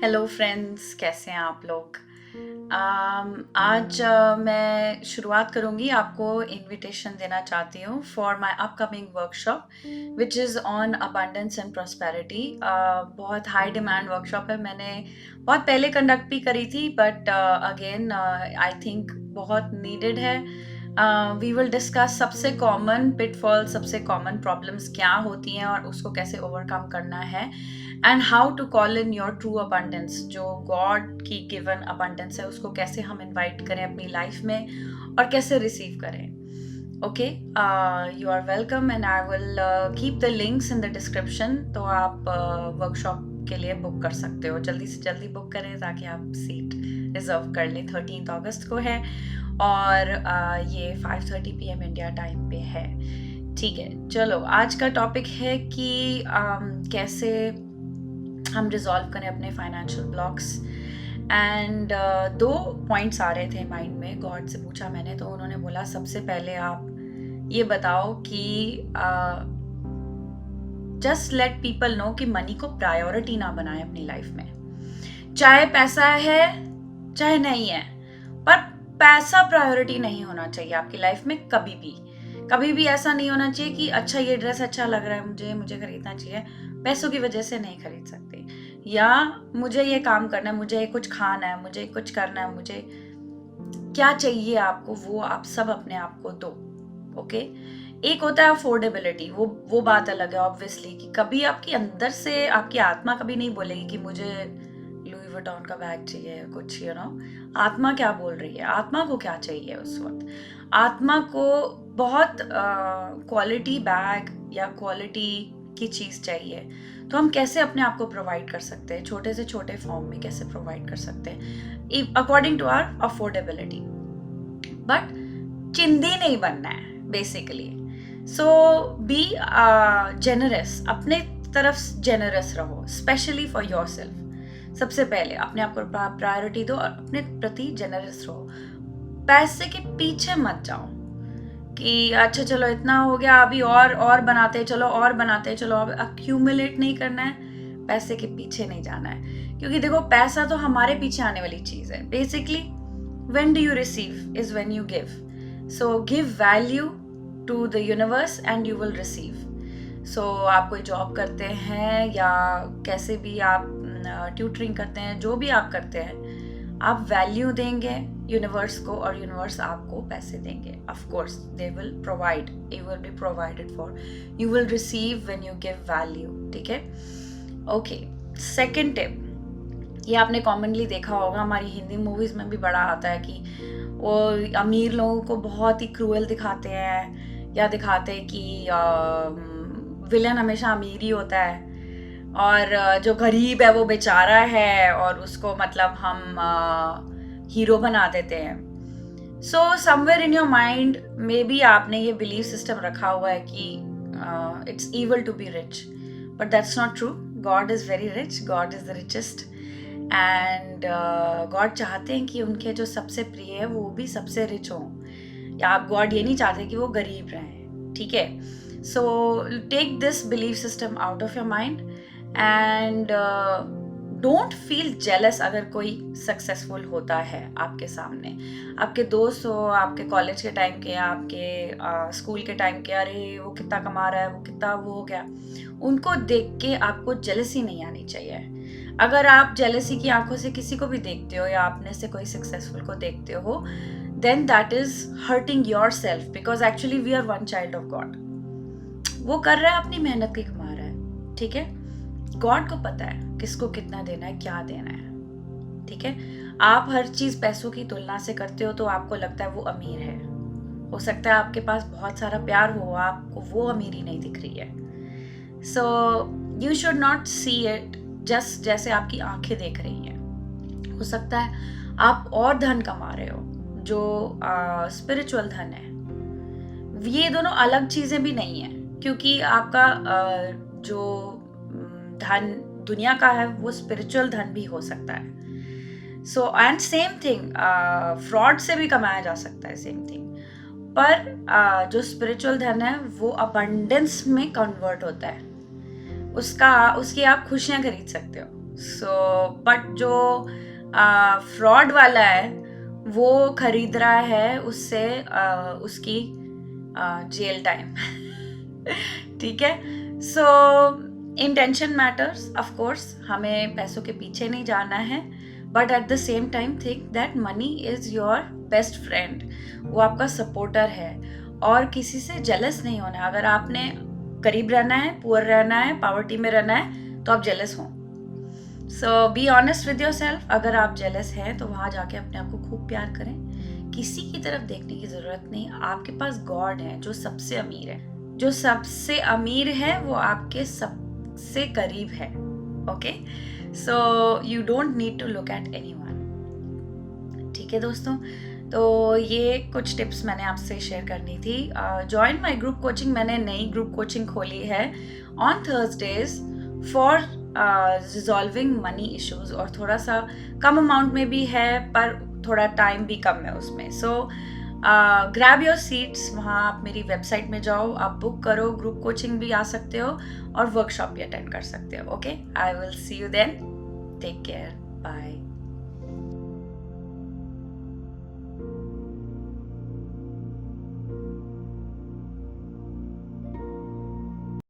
Hello friends, कैसे हैं आप लोग। आज मैं शुरुआत करूंगी, आपको इनविटेशन देना चाहती हूँ for my upcoming workshop which is on abundance and prosperity. बहुत हाई डिमांड वर्कशॉप है। मैंने बहुत पहले कंडक्ट भी करी थी, बट अगेन आई थिंक बहुत नीडेड है। वी विल डिस्कस सबसे कॉमन पिटफॉल, सबसे कॉमन प्रॉब्लम्स क्या होती हैं और उसको कैसे ओवरकम करना है, and how to call in your true abundance. जो गॉड की गिवन अबंडेंस है उसको कैसे हम इनवाइट करें अपनी लाइफ में और कैसे रिसीव करें। Okay, you are welcome and I will keep the links in the description. तो आप वर्कशॉप के लिए बुक कर सकते हो, जल्दी से जल्दी बुक करें ताकि आप सीट रिजर्व कर लें। 13 अगस्त को है और ये 5:30 PM इंडिया टाइम पे है। ठीक है, चलो आज का टॉपिक है कि कैसे हम रिजॉल्व करें अपने फाइनेंशियल ब्लॉक्स। एंड 2 पॉइंट्स आ रहे थे माइंड में। गॉड से पूछा मैंने, तो उन्होंने बोला सबसे पहले आप ये बताओ कि जस्ट लेट पीपल नो कि मनी को प्रायोरिटी ना बनाए अपनी लाइफ में। चाहे पैसा है चाहे नहीं है, पर पैसा प्रायोरिटी नहीं होना चाहिए आपकी लाइफ में कभी भी। कभी भी ऐसा नहीं होना चाहिए कि अच्छा ये ड्रेस अच्छा लग रहा है, मुझे खरीदना चाहिए, पैसों की वजह से नहीं खरीद सकते। या मुझे ये काम करना है, मुझे कुछ खाना है, मुझे कुछ करना है, मुझे क्या चाहिए आपको वो आप सब अपने आप को दो। ओके, एक होता है अफोर्डेबिलिटी, वो बात अलग है ऑब्वियसली, कि कभी आपकी अंदर से आपकी आत्मा कभी नहीं बोलेगी कि मुझे लुई वुइटन का बैग चाहिए कुछ, आत्मा क्या बोल रही है, आत्मा को क्या चाहिए उस वक्त। आत्मा को बहुत क्वालिटी बैग या क्वालिटी की चीज़ चाहिए। तो हम कैसे अपने आप को प्रोवाइड कर सकते हैं, छोटे से छोटे फॉर्म में कैसे प्रोवाइड कर सकते हैं according to our affordability. But चिंदी नहीं बनना है बेसिकली। सो बी जेनरस, अपने तरफ जेनरस रहो, स्पेशली फॉर योर सेल्फ। सबसे पहले अपने आप को प्रायोरिटी दो और अपने प्रति जेनरस रहो। पैसे के पीछे मत जाओ कि अच्छा चलो इतना हो गया, अभी और बनाते हैं, चलो और बनाते हैं, चलो अब अक्यूमुलेट नहीं करना है, पैसे के पीछे नहीं जाना है। क्योंकि देखो, पैसा तो हमारे पीछे आने वाली चीज है basically. When do you receive is when you give. So give value to the universe and you will receive. So आप कोई जॉब करते हैं या कैसे भी आप ट्यूटरिंग करते हैं, जो भी आप करते हैं, आप वैल्यू देंगे यूनिवर्स को और यूनिवर्स आपको पैसे देंगे। Of course they will provide, you will be provided for, you will receive when you give value. ठीक है, ओके। सेकंड टिप, ये आपने कॉमनली देखा होगा, हमारी हिंदी मूवीज में भी बड़ा आता है कि वो अमीर लोगों को बहुत ही क्रूएल दिखाते हैं, या दिखाते हैं कि विलन हमेशा अमीर ही होता है और जो गरीब है वो बेचारा है और उसको मतलब हम हीरो बना देते हैं। So somewhere in your mind maybe आपने ये बिलीव सिस्टम रखा हुआ है कि it's evil to be rich, but that's not true. God is very rich, god is the richest, and god चाहते हैं कि उनके जो सबसे प्रिय है वो भी सबसे रिच हों। या आप गॉड ये नहीं चाहते कि वो गरीब रहें। ठीक है, so take this believe system out of your mind and don't feel jealous अगर कोई सक्सेसफुल होता है आपके सामने। आपके दोस्त हो, आपके कॉलेज के टाइम के, आपके स्कूल के टाइम के, अरे वो कितना कमा रहा है, वो कितना वो हो गया, उनको देख के आपको जेलसी नहीं आनी चाहिए। अगर आप जेलसी की आंखों से किसी को भी देखते हो या आपने से कोई सक्सेसफुल को देखते हो, then that is hurting yourself because actually we are one child of God. वो कर रहा है, अपनी मेहनत की कमा रहा है। ठीक है, गॉड को पता है किसको कितना देना है, क्या देना है। ठीक है, आप हर चीज पैसों की तुलना से करते हो तो आपको लगता है वो अमीर है। हो सकता है आपके पास बहुत सारा प्यार हो, आपको वो अमीरी नहीं दिख रही है। So you should not see it just जैसे आपकी आंखें देख रही हैं। हो सकता है आप और धन कमा रहे हो जो स्पिरिचुअल धन है। ये दोनों अलग चीजें भी नहीं है, क्योंकि आपका जो धन दुनिया का है वो स्पिरिचुअल धन भी हो सकता है। So and same thing, fraud से भी कमाया जा सकता है, सेम थिंग। पर जो स्पिरिचुअल धन है वो अबंडेंस में कन्वर्ट होता है, उसकी आप खुशियां खरीद सकते हो। सो बट जो फ्रॉड वाला है वो खरीद रहा है उससे उसकी जेल टाइम। ठीक है। So intention matters, of course हमें पैसों के पीछे नहीं जाना है, but at the same time think that money is your best friend, वो आपका सपोर्टर है और किसी से जेलस नहीं होना है। अगर आपने करीब रहना है, पुअर रहना है, पॉवर्टी में रहना है तो आप जेलस हों। So be honest with yourself. अगर आप जेलस हैं तो वहाँ जाके अपने आप को खूब प्यार करें, किसी की तरफ देखने की ज़रूरत नहीं। आपके पास गॉड है जो सबसे अमीर है, जो सबसे अमीर है वो आपके सबसे करीब है। Okay, so you don't need to look at anyone. ठीक है दोस्तों, तो ये कुछ टिप्स मैंने आपसे शेयर करनी थी। जॉइन माय ग्रुप कोचिंग, मैंने नई ग्रुप कोचिंग खोली है on Thursdays for resolving money issues, और थोड़ा सा कम अमाउंट में भी है पर थोड़ा टाइम भी कम है उसमें। सो ग्रैब योर सीट्स, वहाँ आप मेरी वेबसाइट में जाओ, आप बुक करो, ग्रुप कोचिंग भी आ सकते हो और वर्कशॉप भी अटेंड कर सकते हो। Okay, I will see you then, take care, bye.